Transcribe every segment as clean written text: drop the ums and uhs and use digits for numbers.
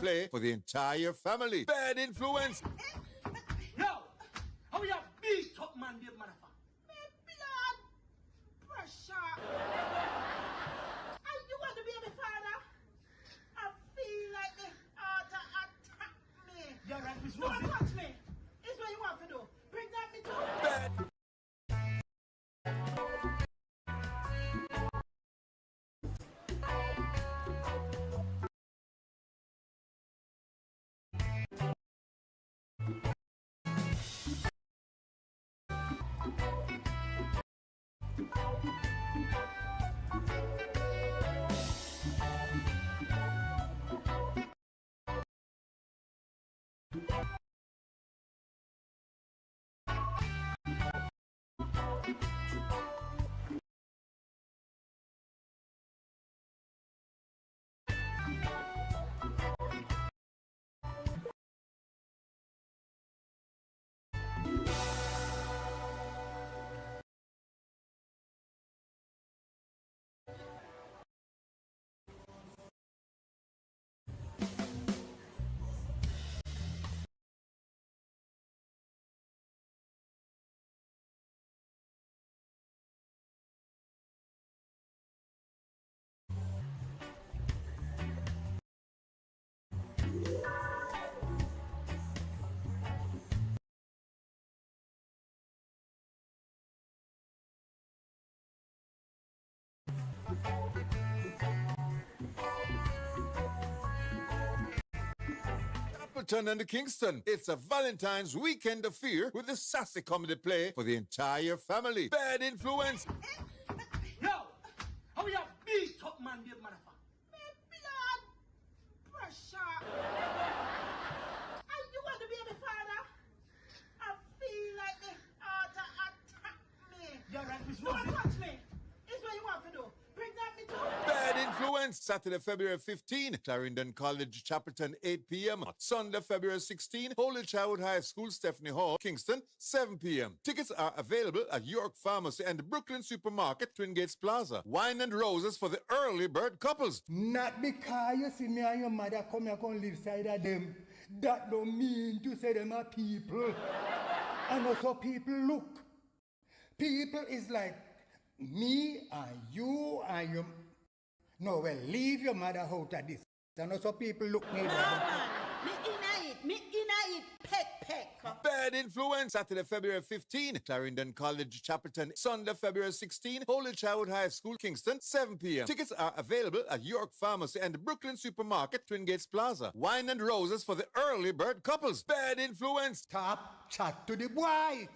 play for the entire family. Bad influence. Yo, how you beat up man, dear motherfucker? Me blood pressure. And you want to be my father? I feel like the heart attack me. You're right, Miss Don't Rosie. touch me. It's what you want to do. Bring that me too. Bad. Appleton and the Kingston. It's a Valentine's weekend affair with the sassy comedy play for the entire family. Bad influence. Yo, how you beat up man, dear motherfucker? Me blood pressure. And you want to be my father? I feel like the heart attack me. You're right, Miss Don't Rosie. touch me. It's what you want to do. Bring that me too. Bad influence. Saturday, February 15, Clarendon College, Chapelton, 8 p.m. Sunday, February 16, Holy Child High School, Stephanie Hall, Kingston, 7 p.m. Tickets are available at York Pharmacy and Brooklyn Supermarket, Twin Gates Plaza. Wine and roses for the early bird couples. Not because you see me and your mother come here and live side of them. That don't mean to say them are people. And also people look. People is like me and you and your... No, well, leave your mother out of this. And also people look me No, like... man. Me inna it. Peck. Bad influence. Saturday, February 15, Clarendon College, Chapelton. Sunday, February 16, Holy Child High School, Kingston, 7 p.m. Tickets are available at York Pharmacy and Brooklyn Supermarket, Twin Gates Plaza. Wine and roses for the early bird couples. Bad influence. Stop chat to the boy.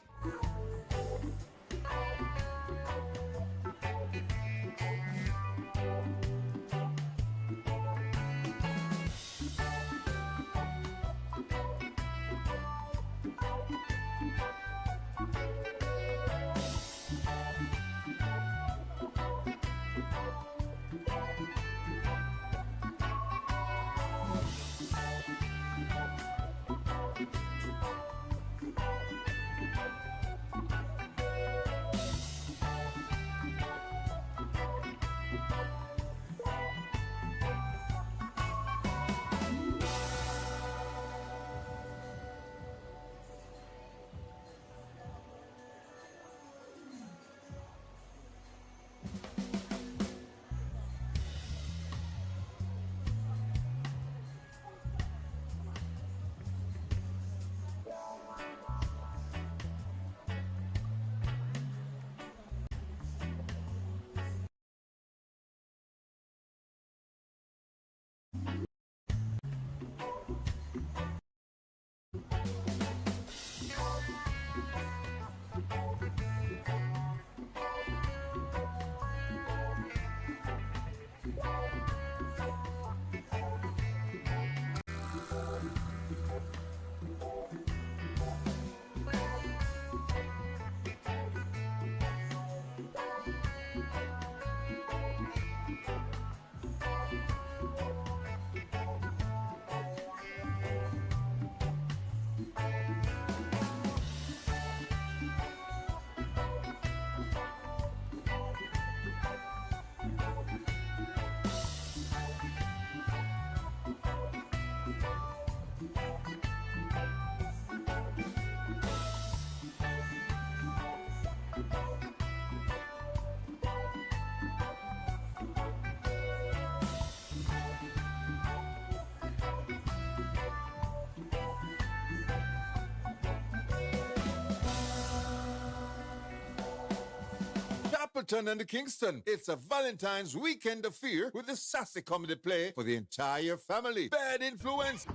Chapelton and the Kingston. It's a Valentine's weekend affair with the sassy comedy play for the entire family. Bad Influence.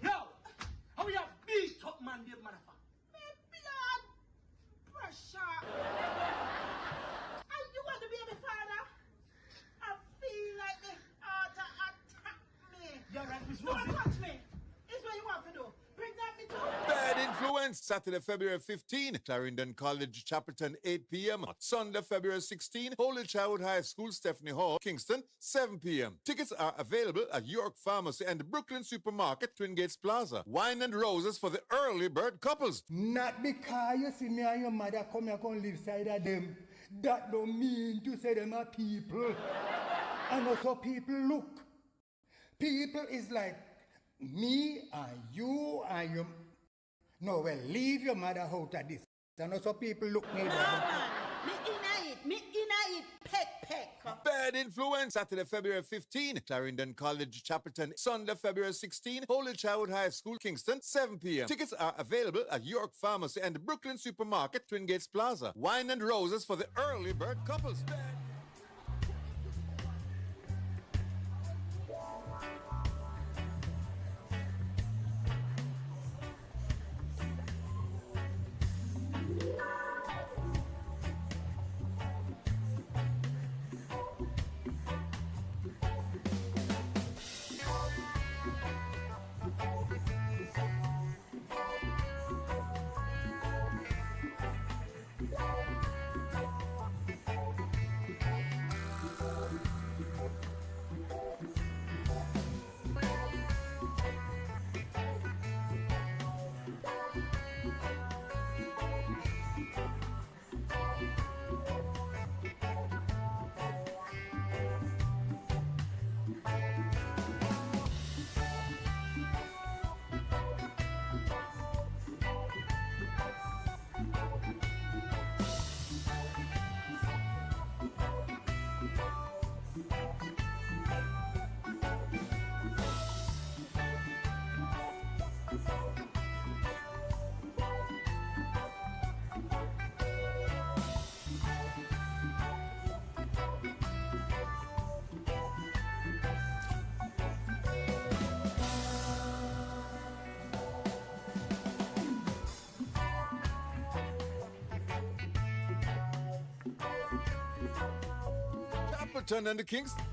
Yo, how you beat up man, dead motherfucker? Me blood pressure. And you want to be my father? I feel like the heart attack me. You're right, Miss Don't Rosie. touch me. It's what you want to do. Bring that me too. Bad Influence, Saturday, February 15, Clarendon College, Chapelton, 8 p.m. Sunday, February 16, Holy Child High School, Stephanie Hall, Kingston, 7 p.m. Tickets are available at York Pharmacy and the Brooklyn Supermarket, Twin Gates Plaza. Wine and roses for the early bird couples. Not because you see me and your mother come here and live side of them. That don't mean to say them are people. And also people look. People is like me and you and your... No, well, leave your mother out of this. And also people look me No, like... man. Me inna it. Peck. Bad Influence, Saturday, February 15, Clarendon College, Chapelton. Sunday, February 16, Holy Child High School, Kingston, 7 p.m. Tickets are available at York Pharmacy and the Brooklyn Supermarket, Twin Gates Plaza. Wine and roses for the early bird couples. Chapelton and the Kingston.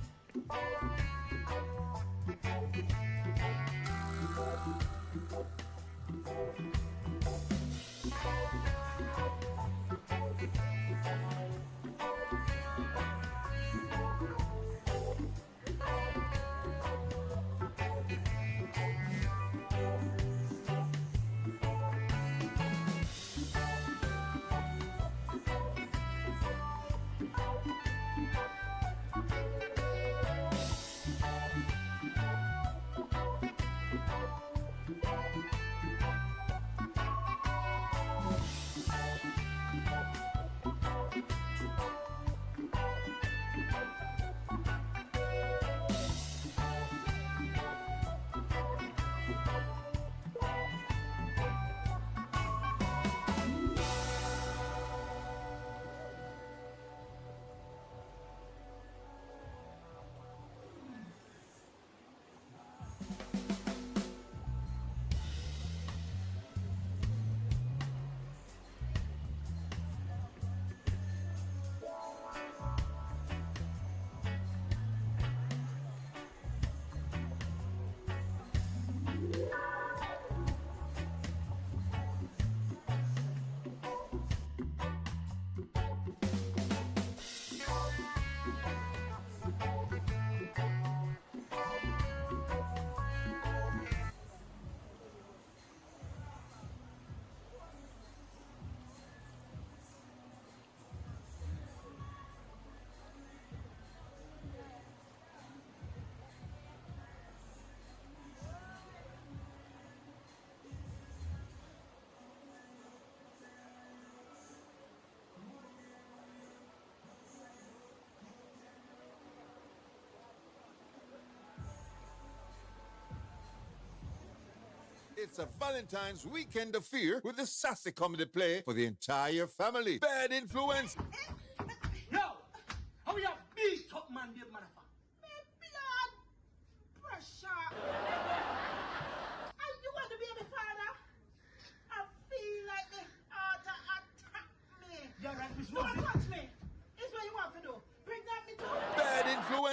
It's a Valentine's weekend affair with the sassy comedy play for the entire family. Bad Influence.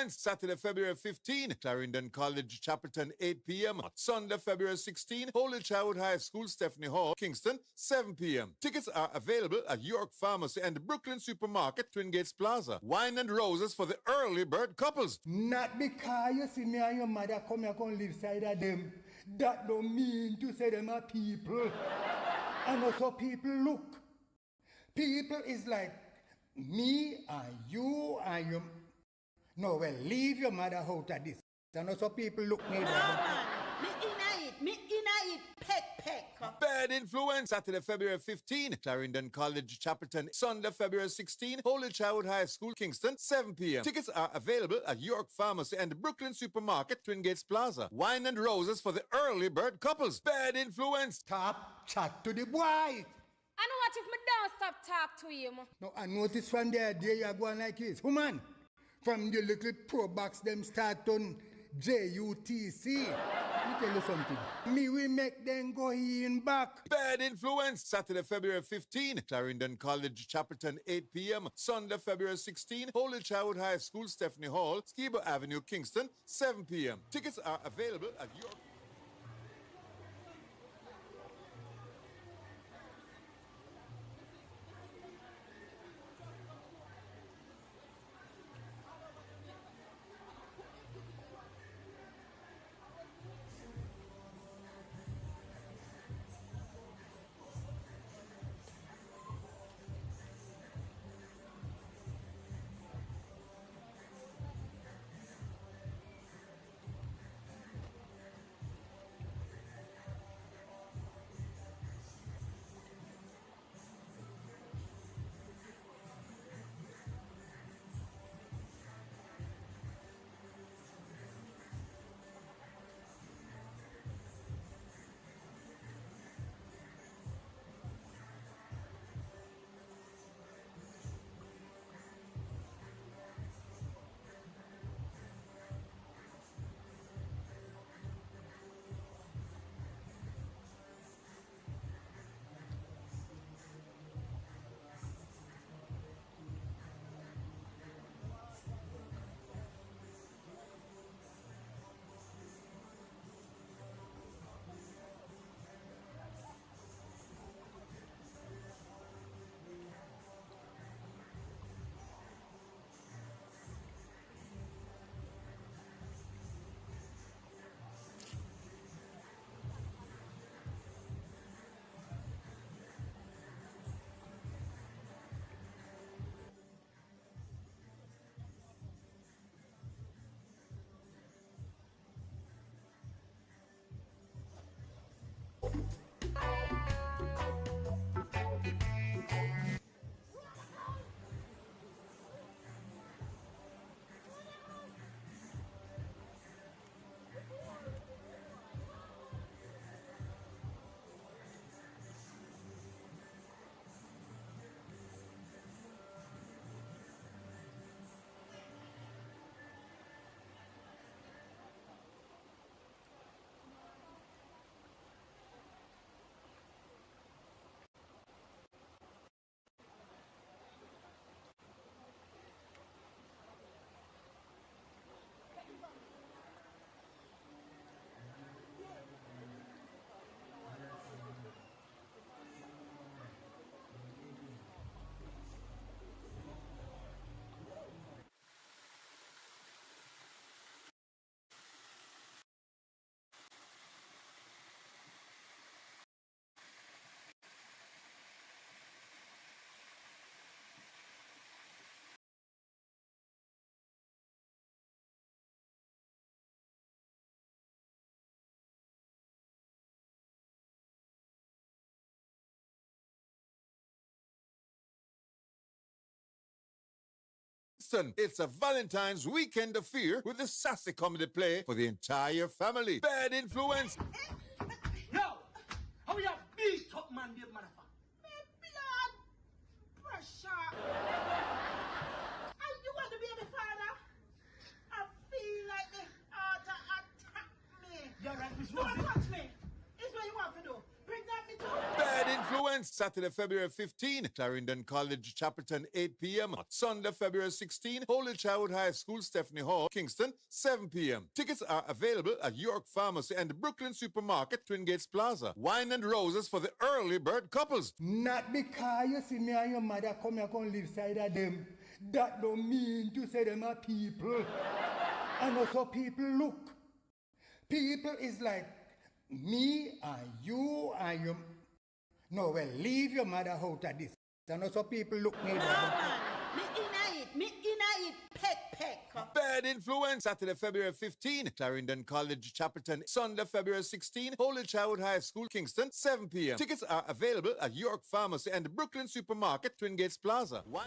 influence, Saturday, February 15, Clarendon College, Chapelton, 8 p.m. Sunday, February 16, Holy Childhood High School, Stephanie Hall, Kingston, 7 p.m. Tickets are available at York Pharmacy and the Brooklyn Supermarket, Twin Gates Plaza. Wine and roses for the early bird couples. Not because you see me and your mother come here and live side of them. That don't mean to say them are people. And also people look. People is like me and you and your... No, well, leave your mother out of this. And also people look me No, down. man. Me inna it. Peck. Bad influence, Saturday, February 15, Clarendon College, Chapelton. Sunday, February 16, Holy Childhood High School, Kingston, 7 p.m. Tickets are available at York Pharmacy and the Brooklyn Supermarket, Twin Gates Plaza. Wine and roses for the early bird couples. Bad influence. Stop chat to the boy. I know what if me don't stop talk to him. No, I notice from there you are going like this. Woman, from the little pro box them start on JUTC. Let me tell you something. Me will make them go in back. Bad influence, Saturday, February 15, Clarendon College, Chapelton, 8 p.m. Sunday, February 16, Holy Childhood High School, Stephanie Hall, Skibo Avenue, Kingston, 7 p.m. Tickets are available at York. It's a Valentine's weekend affair with a sassy comedy play for the entire family. Bad influence. Yo, how you beat up man, babe, motherfucker? Me blood pressure. And you want to be my father? I feel like the heart attack me. You're right, Miss Don't Rosie. touch me. It's what you want to do. Bring that me to. Bad influence. Saturday, February 15, Clarendon College, Chapelton, 8 p.m. Sunday, February 16, Holy Childhood High School, Stephanie Hall, Kingston, 7 p.m. Tickets are available at York Pharmacy and Brooklyn Supermarket, Twin Gates Plaza. Wine and roses for the early bird couples. Not because you see me and your mother come here and live side of them. That don't mean to say them are people. And also people look. People is like me and you and your... No, well, leave your mother out of this. And also people look me. No, man. Me inna it, peck. Bad Influence, Saturday, February 15, Clarendon College, Chapelton. Sunday, February 16, Holy Childhood High School, Kingston, 7 p.m. Tickets are available at York Pharmacy and Brooklyn Supermarket, Twin Gates Plaza. Wine.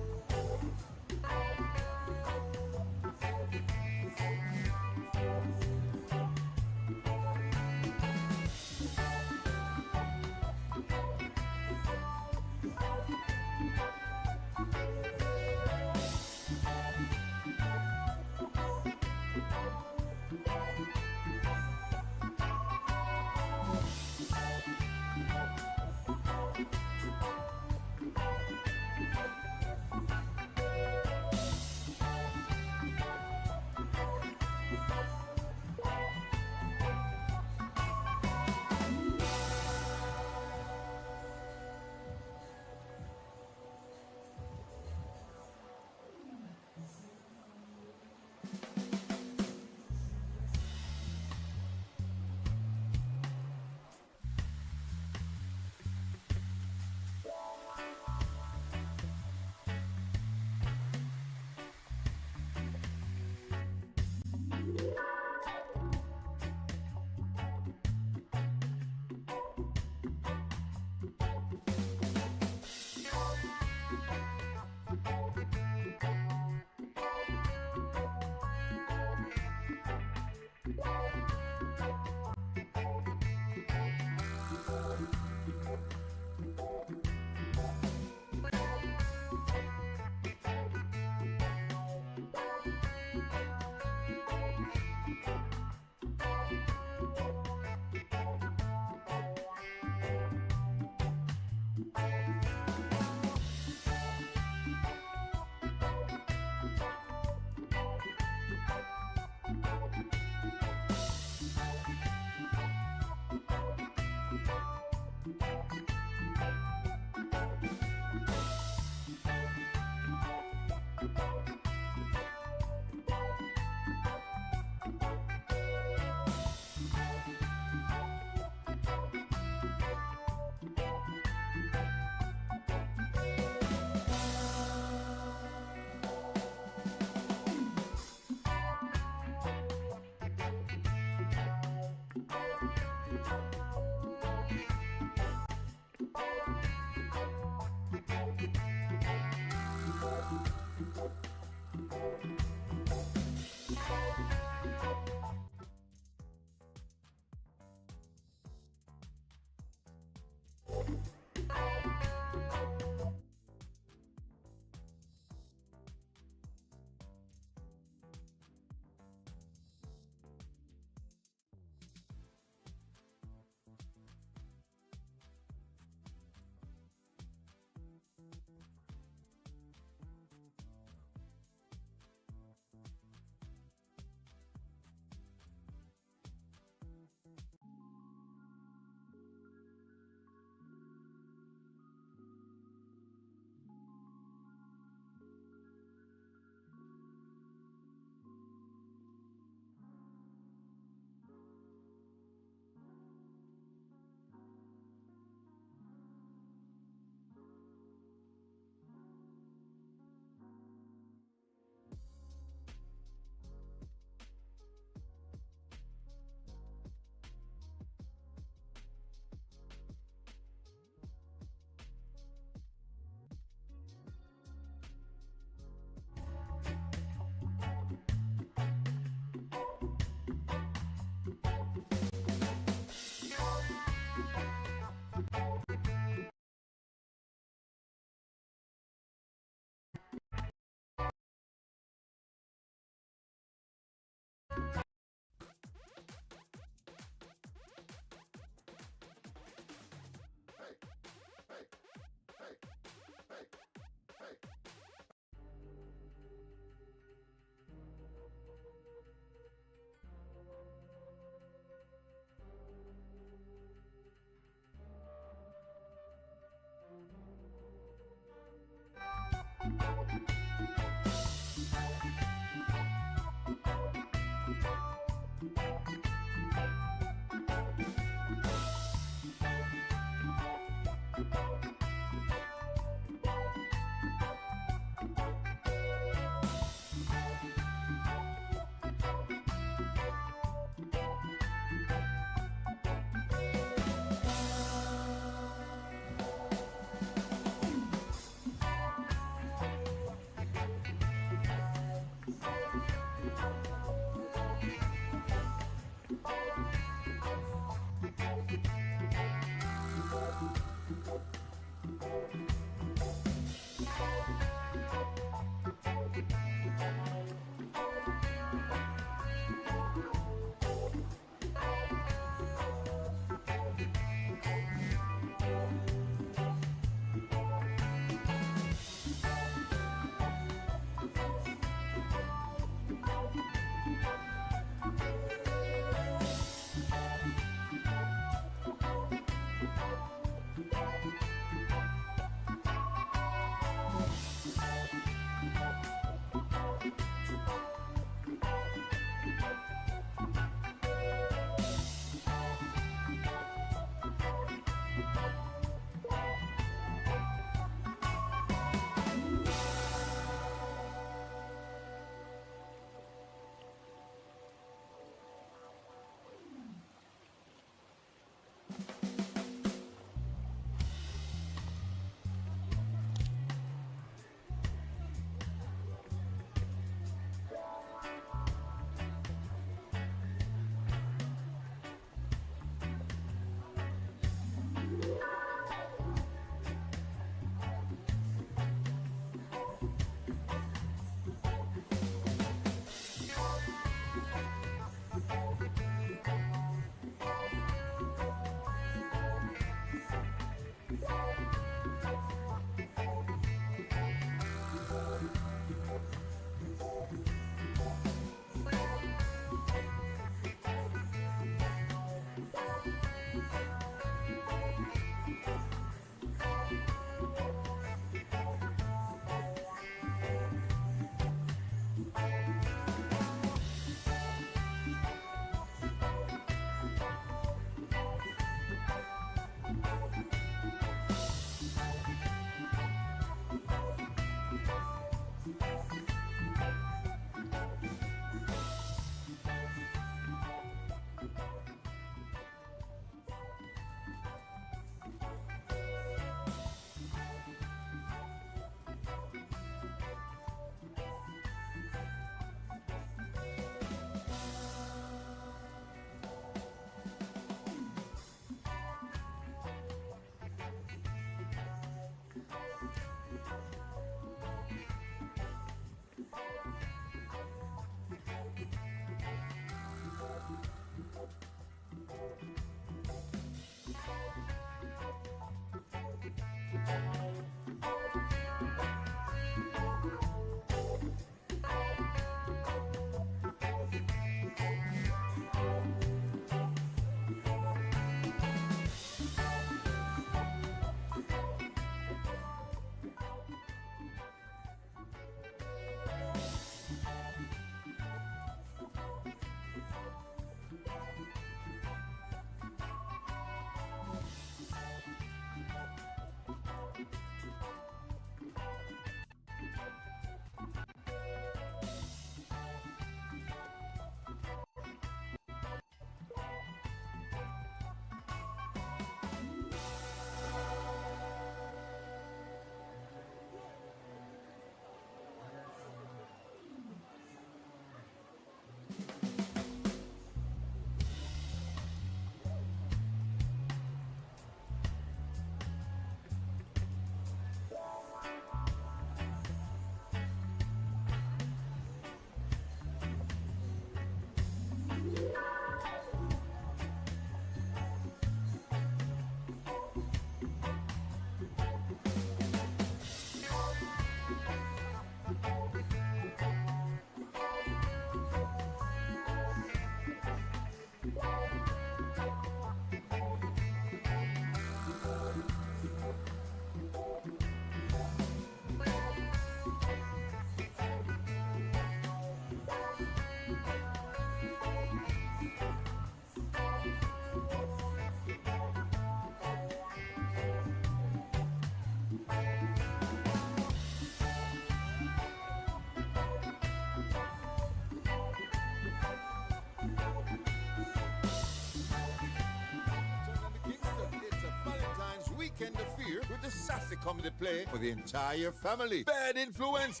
sassy comedy play for the entire family. Bad Influence.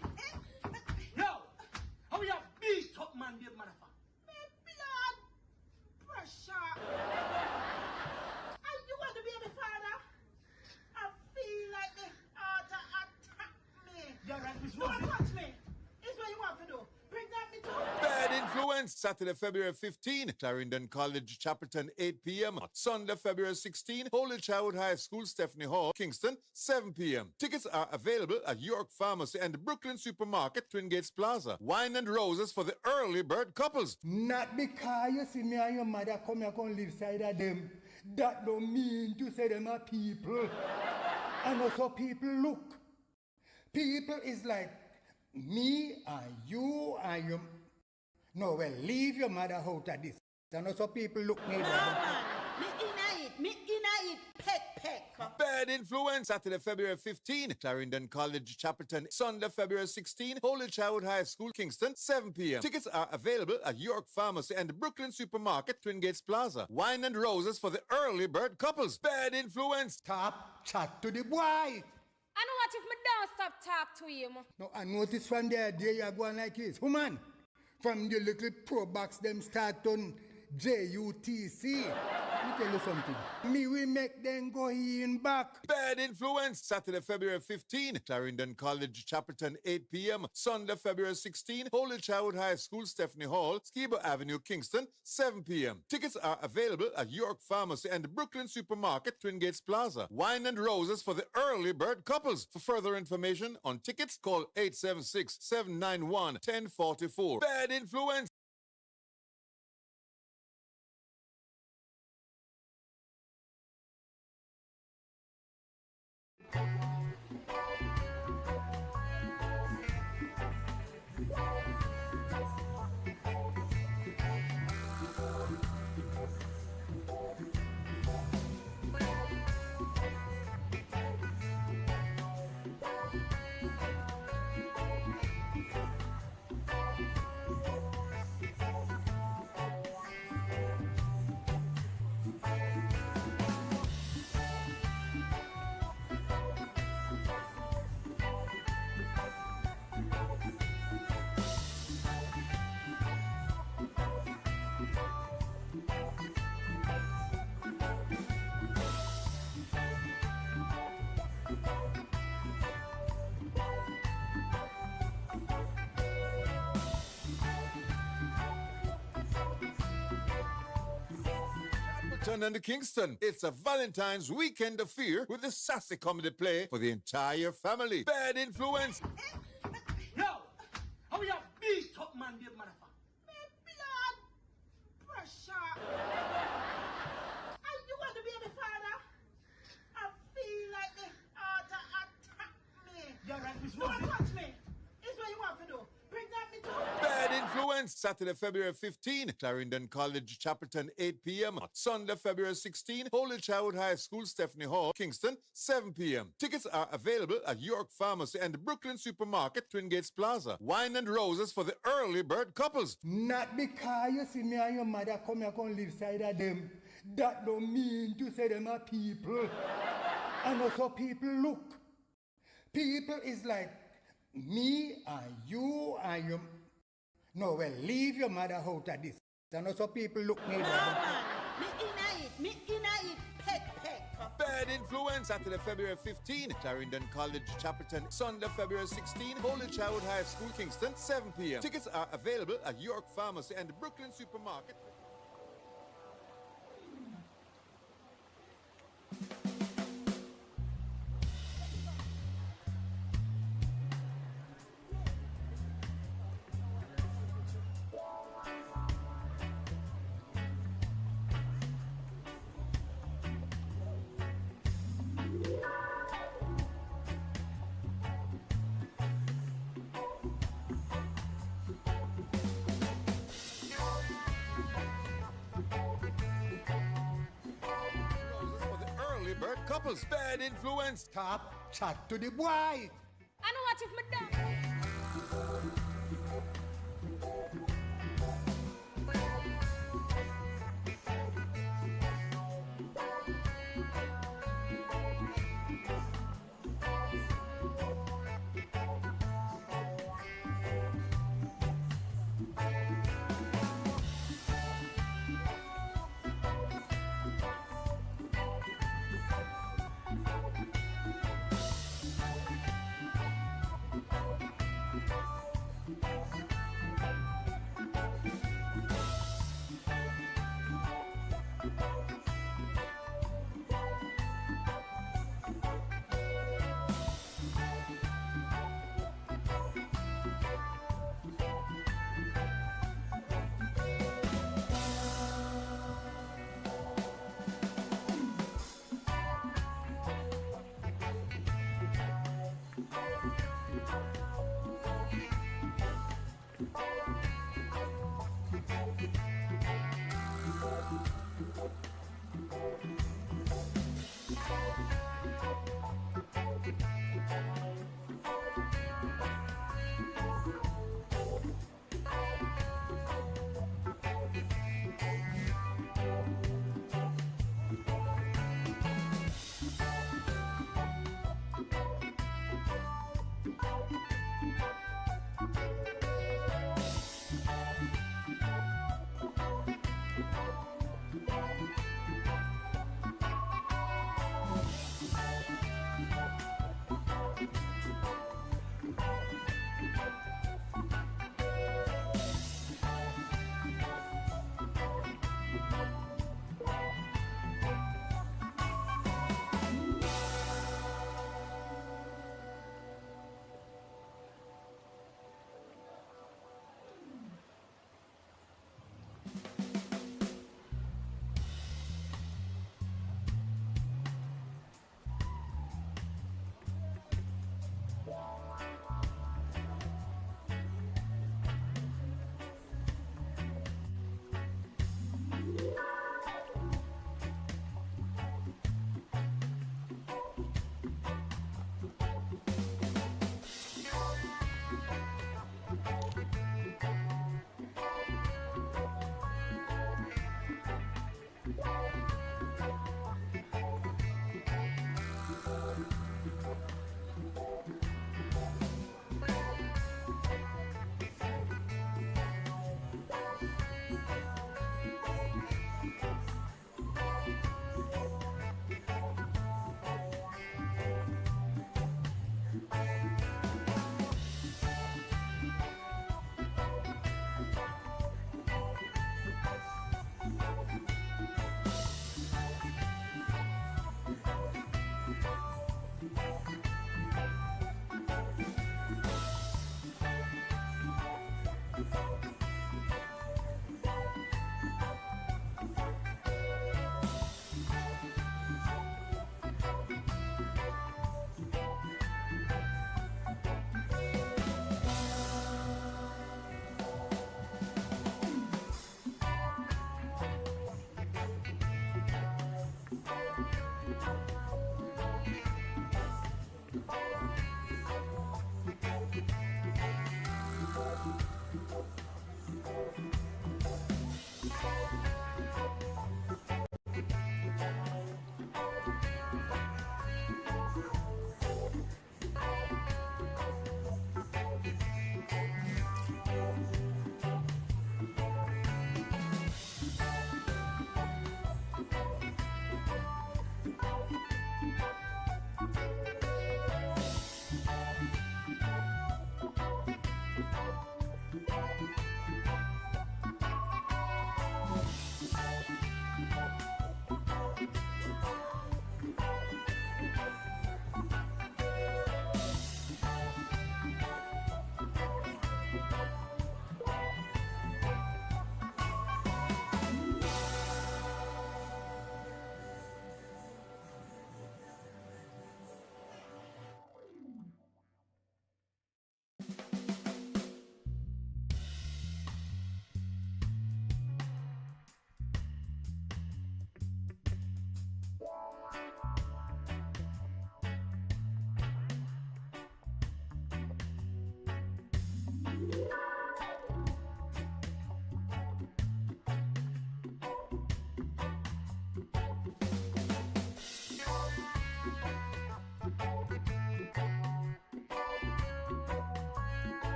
Yo, how you beat up man, dead motherfucker? Me blood pressure. And you want to be my father? I feel like the heart attack me. You're right, Miss Don't Rosie. touch me. It's what you want to do. Bring that me too. Bad Influence, Saturday, February 15, Clarendon College, Chapelton, 8 p.m. Sunday, February 16, Holy Childhood High School, Stephanie Hall, Kingston, 7 p.m. Tickets are available at York Pharmacy and Brooklyn Supermarket, Twin Gates Plaza. Wine and roses for the early bird couples. Not because you see me and your mother come here and live side of them. That don't mean to say them are people. And also people look. People is like me and you and your... No, well, leave your mother out of this. And also people look me No, down. man. Me inna it. Peck. Bad Influence, Saturday, February 15, Clarendon College, Chapelton. Sunday, February 16, Holy Childhood High School, Kingston, 7 p.m. Tickets are available at York Pharmacy and Brooklyn Supermarket, Twin Gates Plaza. Wine and roses for the early bird couples. Bad Influence. Stop chat to the boy. And what if me don't stop talk to him? No, I notice from the day you go on like this. Woman, from the little pro box them start on JUTC. Let me tell you something. Me will make them go in back. Bad Influence, Saturday, February 15, Clarendon College, Chapelton, 8 p.m. Sunday, February 16, Holy Childhood High School, Stephanie Hall, Skibo Avenue, Kingston, 7 p.m. Tickets are available at York Pharmacy and Brooklyn Supermarket, Twin Gates Plaza. Wine and roses for the early bird couples. For further information on tickets, call 876-791-1044. Bad Influence. And the Kingston. It's a Valentine's weekend affair with a sassy comedy play for the entire family. Bad Influence. Yo, how you beat up man, dead motherfucker? Me blood pressure. And you want to be my father? I feel like the heart attack me. You're right, Miss Don't Rosie. touch me. It's what you want to do. Bring that me too. Bad Influence, Saturday, February 15, Clarendon College, Chapelton, 8 p.m. Sunday, February 16, Holy Childhood High School, Stephanie Hall, Kingston, 7 p.m. Tickets are available at York Pharmacy and Brooklyn Supermarket, Twin Gates Plaza. Wine and roses for the early bird couples. Not because you see me and your mother come here and live side of them. That don't mean to say them are people. And also people look. People is like me and you and your... No, well, leave your mother out of this. And also people look me No, down. man. Me inna it. Peck. Bad Influence, Saturday, February 15, Clarendon College, Chapelton. Sunday, February 16, Holy Childhood High School, Kingston, 7 p.m. Tickets are available at York Pharmacy and Brooklyn Supermarket. Bird couples. Bad Influence. Stop chat to the boy. And what if me don't?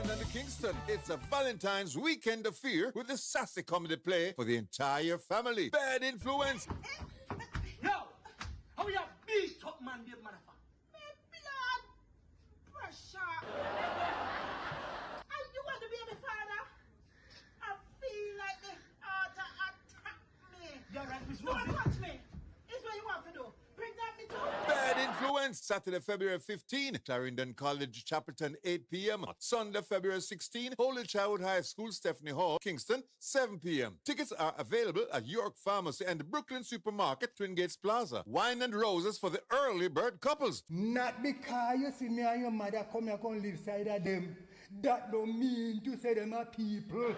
And the Kingston. It's a Valentine's weekend affair with the sassy comedy play for the entire family. Bad Influence. Yo, how you beat up man, babe, motherfucker? Me blood pressure. And you want to be my father? I feel like the heart attack me. You're right, Miss Don't Rosie. touch me. It's what you want to influence. Saturday, February 15, Clarendon College, Chapelton, 8 p.m. Sunday, February 16, Holy Child High School, Stephanie Hall, Kingston, 7 p.m. Tickets are available at York Pharmacy and Brooklyn Supermarket, Twin Gates Plaza. Wine and roses for the early bird couples. Not because you see me and your mother come here and live side of them. That don't mean to say them are people.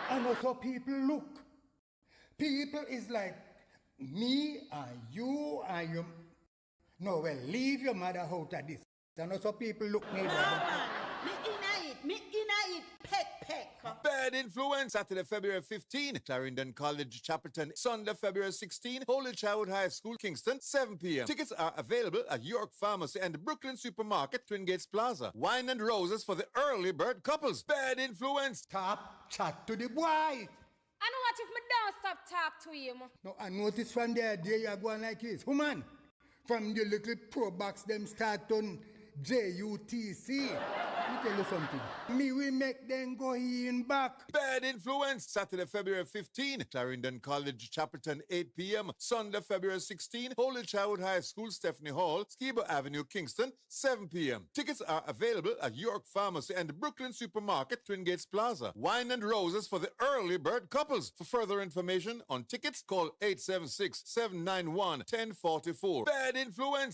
And also people look. People is like me and you and your... No, well, leave your mother out of this. And also people look me. No, man. Me inna it, peck. Bad influence. Saturday, February 15, Clarendon College, Chapelton. Sunday, February 16, Holy Child High School, Kingston, 7 p.m. Tickets are available at York Pharmacy and Brooklyn Supermarket, Twin Gates Plaza. Wine and roses for the early bird couples. Bad influence. Stop, chat to the boy. I know what if me don't stop talk to him. No, I notice from there you are going like this. Woman, from the little pro box them start on JUTC. Let me tell you something. Me will make them go in back. Bad influence. Saturday, February 15, Clarendon College, Chapelton, 8 p.m. Sunday, February 16, Holy Child High School, Stephanie Hall, Skibo Avenue, Kingston, 7 p.m. Tickets are available at York Pharmacy and Brooklyn Supermarket, Twin Gates Plaza. Wine and roses for the early bird couples. For further information on tickets, call 876-791-1044. Bad influence.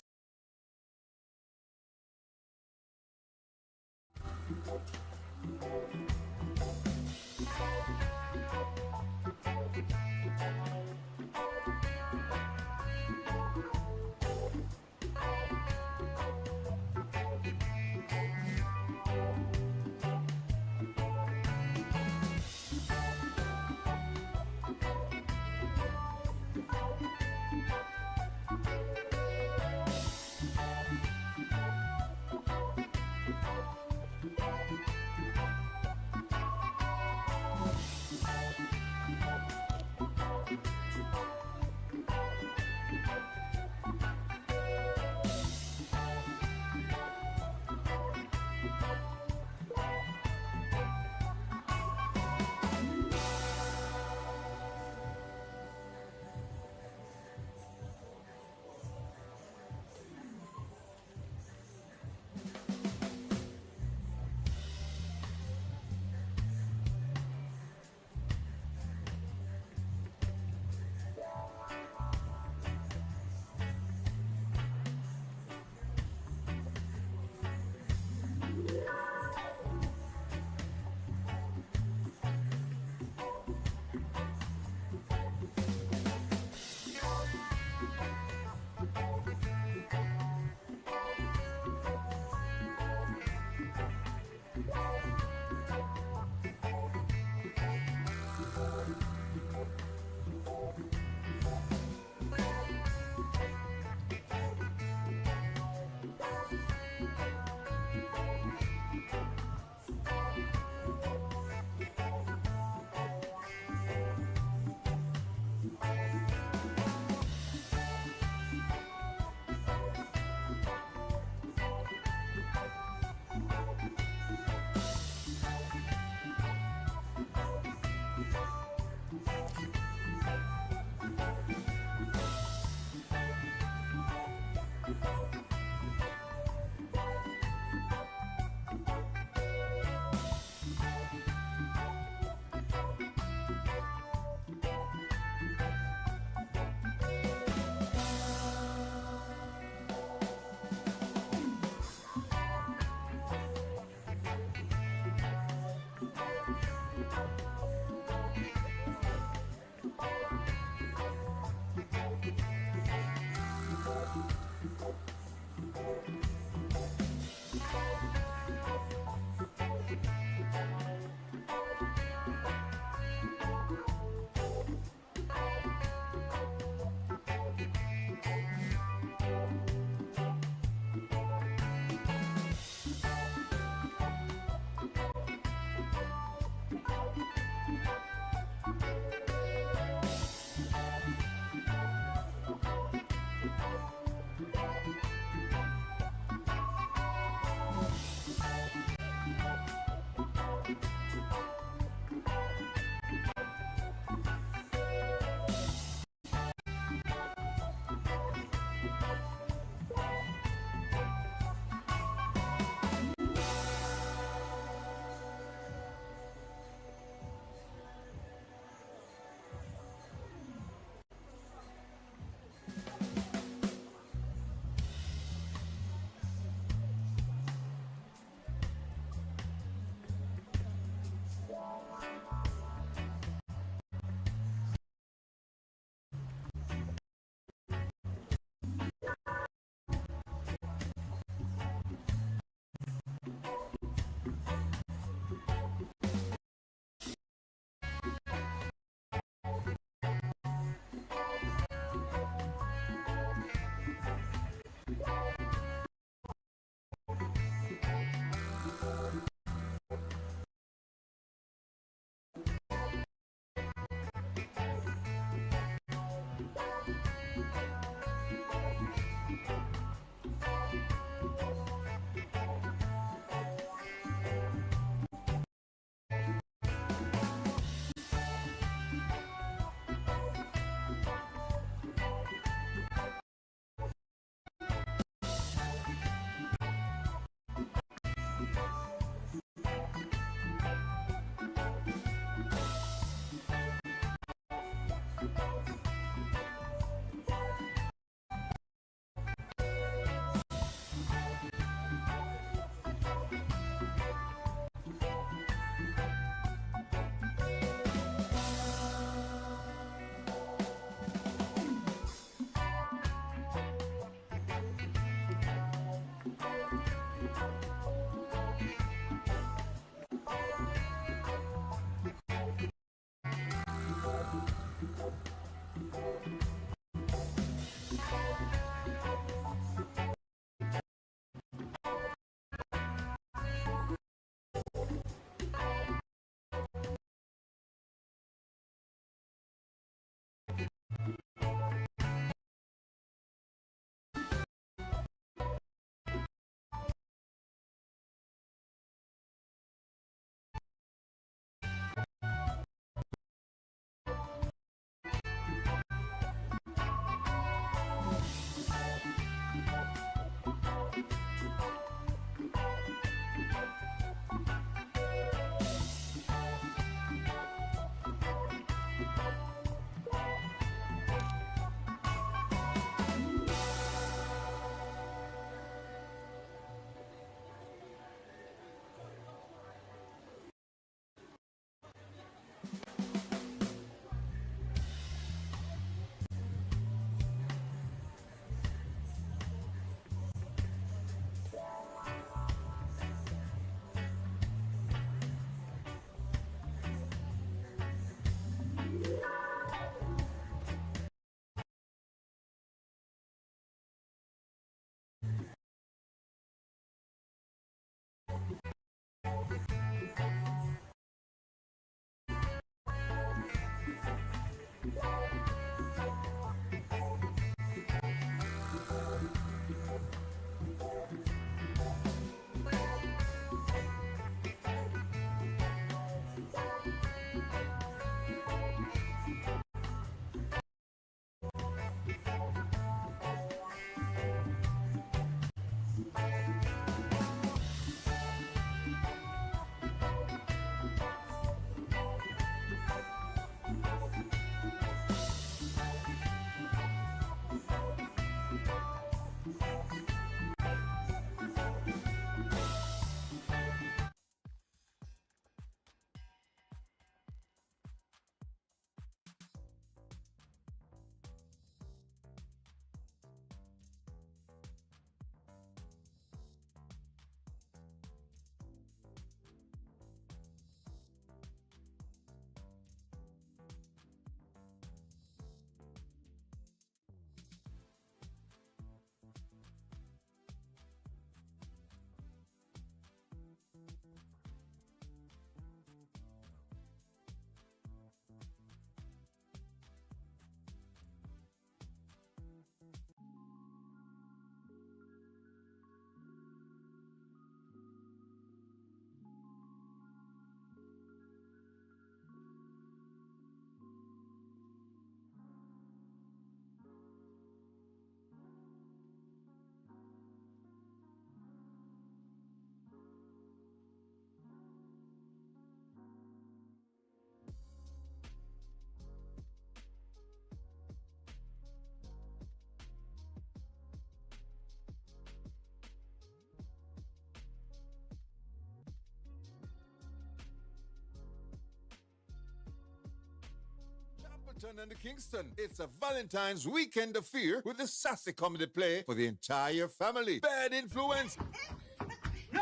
Chapelton and the Kingston. It's a Valentine's weekend affair with a sassy comedy play for the entire family. Bad Influence. Yo,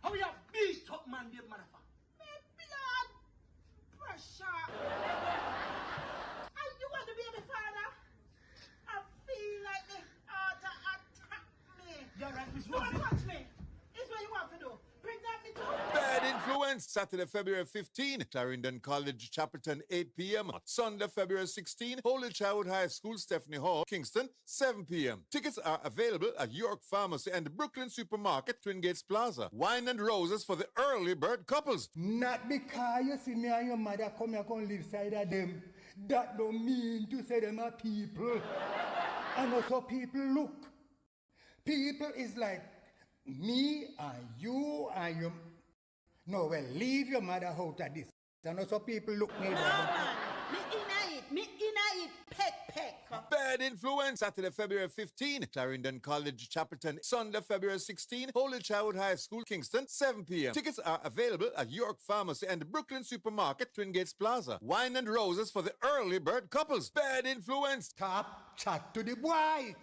how you beat up man, dear motherfucker? Me blood pressure. And you want to be my father? I feel like the heart attack me. You're right, Miss Don't Rosie. touch me. It's what you want to do. Bring that me too. Bad Influence, Saturday, February 15, Clarendon College, Chapelton, 8 p.m. Sunday, February 16, Holy Child High School, Stephanie Hall, Kingston, 7 p.m. Tickets are available at York Pharmacy and the Brooklyn Supermarket, Twin Gates Plaza. Wine and roses for the early bird couples. Not because you see me and your mother come here and live side of them. That don't mean to say them are people. And also people look. People is like me and you and your... No, well, leave your mother out of this. And also people look me No, like... man. Me inna it, peck. Bad Influence, Saturday, February 15, Clarendon College, Chapelton, Sunday, February 16, Holy Child High School, Kingston, 7 p.m. Tickets are available at York Pharmacy and the Brooklyn Supermarket, Twin Gates Plaza. Wine and roses for the early bird couples. Bad Influence. Stop, chat to the boy.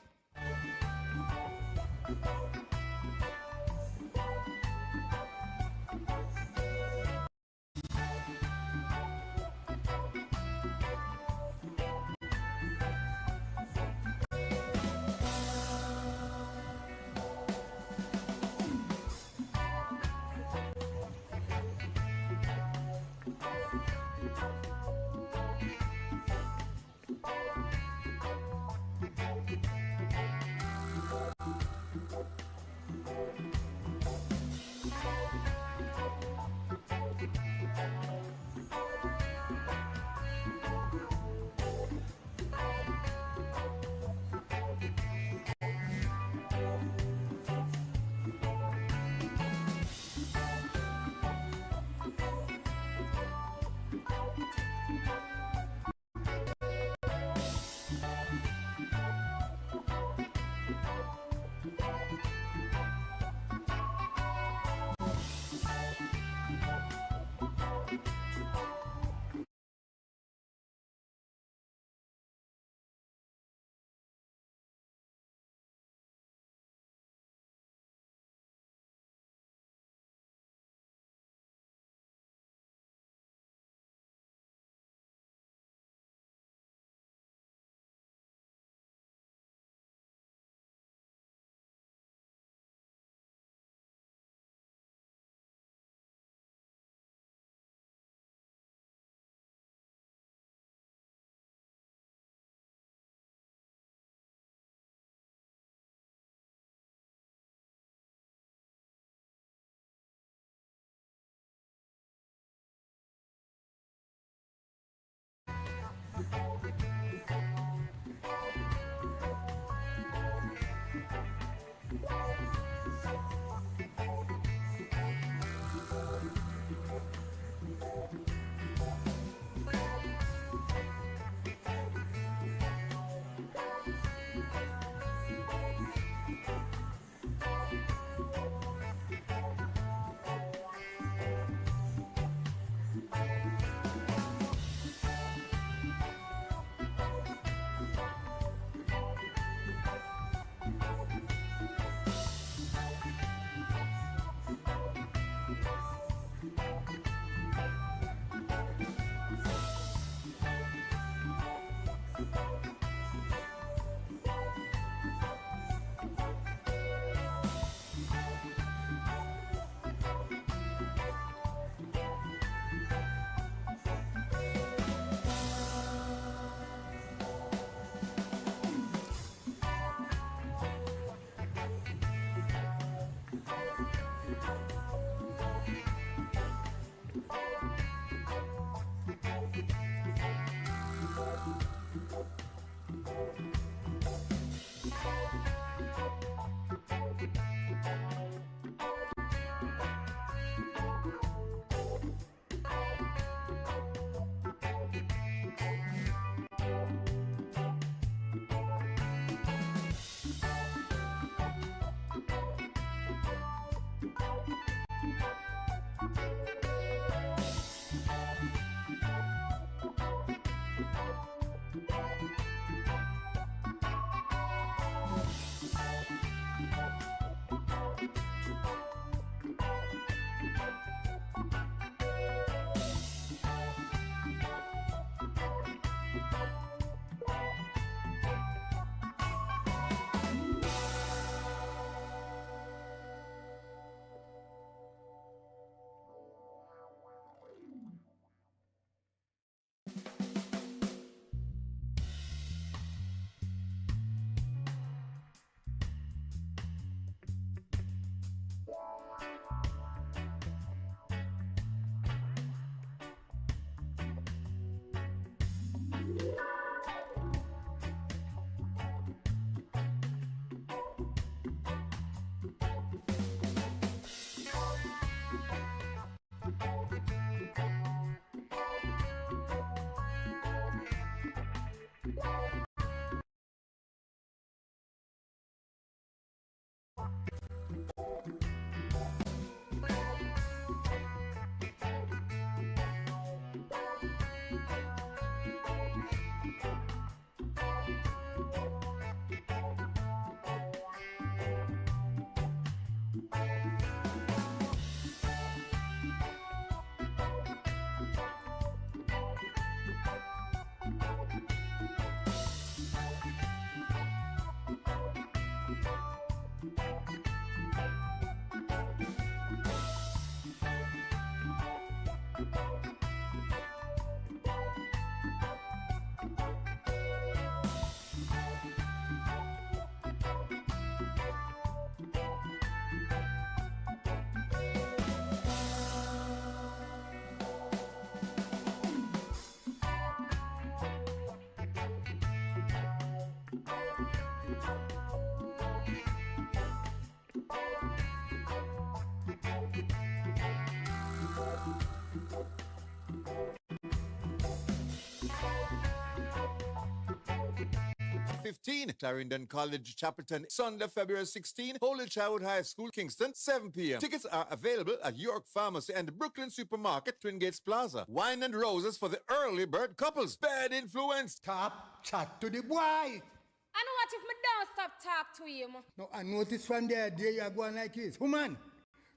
15, Clarendon College, Chapelton, Sunday, February 16, Holy Child High School, Kingston, 7 p.m. Tickets are available at York Pharmacy and the Brooklyn Supermarket, Twin Gates Plaza. Wine and roses for the early bird couples. Bad influence. Stop chat to the boy. I know what if me don't stop talk to him. No, I notice from there you are going like this. Woman,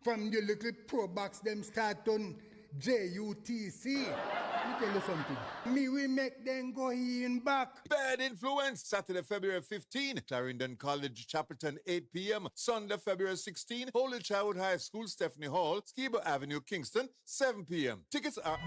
from the little pro box them start on JUTC. Let me tell you something. Me we make them go in back. Bad influence. Saturday, February 15, Clarendon College, Chapelton, 8 p.m. Sunday, February 16, Holy Child High School, Stephanie Hall, Skibo Avenue, Kingston, 7 p.m. Tickets are...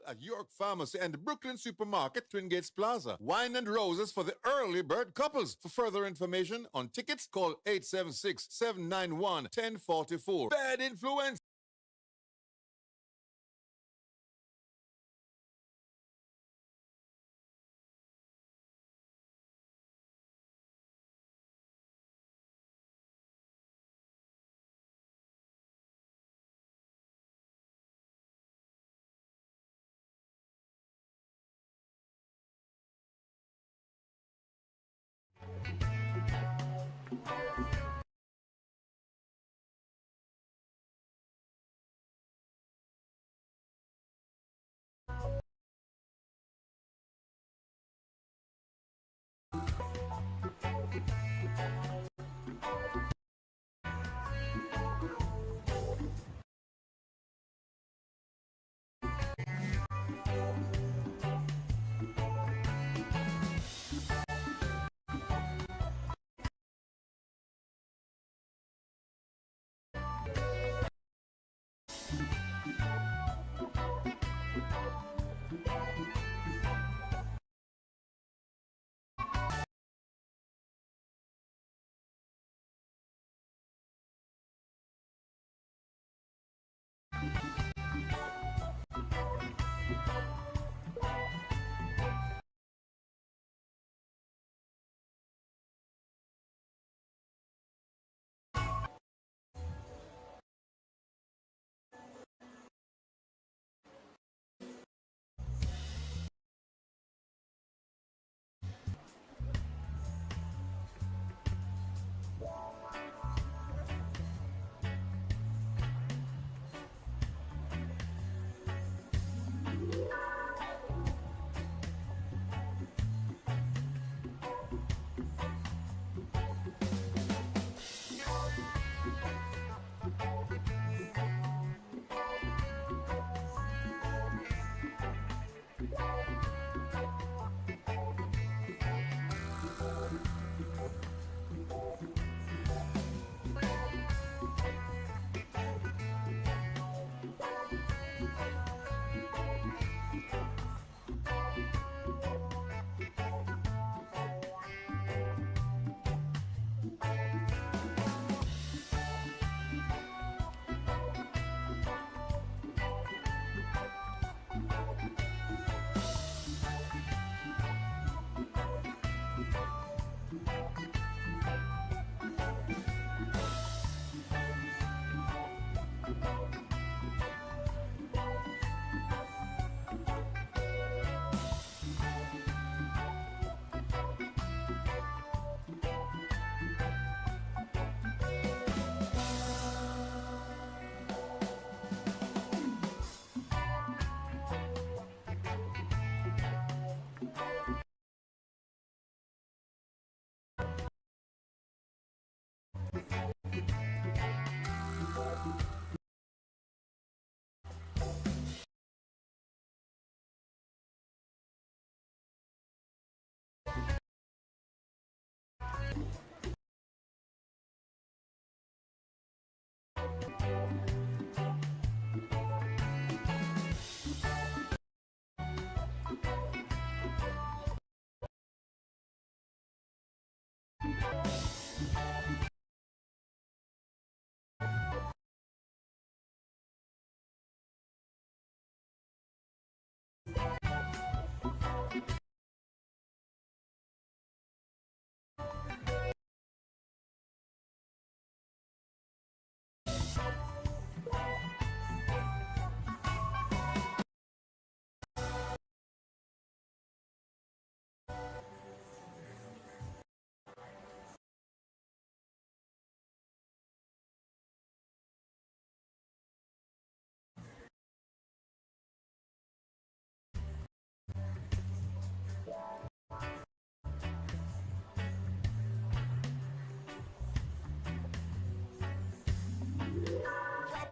At York Pharmacy and the Brooklyn Supermarket, Twin Gates Plaza. Wine and roses for the early bird couples. For further information on tickets, call 876-791-1044. Bad influence.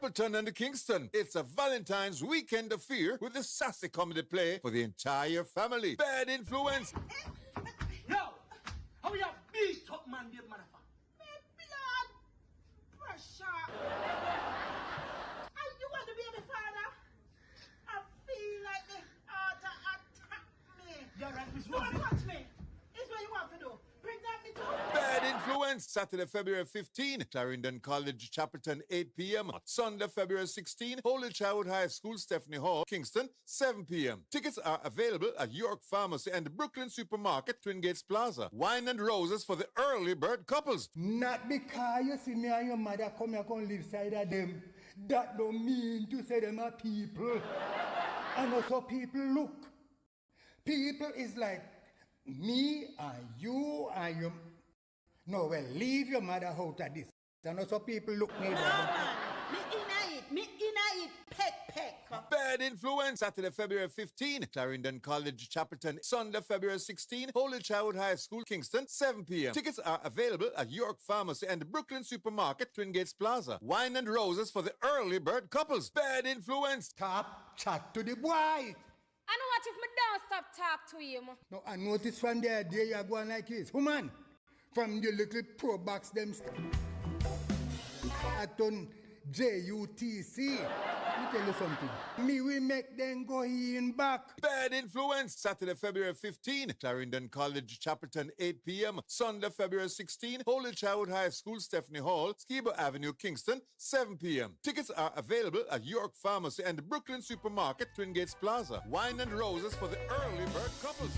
Chapelton and Kingston. It's a Valentine's weekend affair with a sassy comedy play for the entire family. Bad Influence. Yo, how you beat up man, dead motherfucker? Me blood pressure. And you want to be my father? I feel like the heart attack me. You're right, Miss Don't Rosie. touch me. It's what you want to do. Bring that me too. Bad Influence, Saturday, February 15, Clarendon College, Chapelton, 8 p.m. Sunday, February 16, Holy Child High School, Stephanie Hall, Kingston, 7 p.m. Tickets are available at York Pharmacy and Brooklyn Supermarket, Twin Gates Plaza. Wine and roses for the early bird couples. Not because you see me and your mother come here and live side of them. That don't mean to say them are people. And also people look. People is like me and you and your... No, well, leave your mother out of this. And also people look me No, down. man. Me inna it. Peck. Bad Influence, Saturday, February 15, Clarendon College, Chapelton. Sunday, February 16, Holy Child High School, Kingston, 7 p.m. Tickets are available at York Pharmacy and Brooklyn Supermarket, Twin Gates Plaza. Wine and roses for the early bird couples. Bad Influence. Stop chat to the boy. And what if me don't stop talk to him? No, I notice from there you are going like this. Woman, from the little pro box them I done JUTC. Let me tell you something. Me will make them go in back. Bad Influence, Saturday, February 15, Clarendon College, Chapelton, 8 p.m. Sunday, February 16, Holy Child High School, Stephanie Hall, Skibo Avenue, Kingston, 7 p.m. Tickets are available at York Pharmacy and Brooklyn Supermarket, Twin Gates Plaza. Wine and roses for the early bird couples.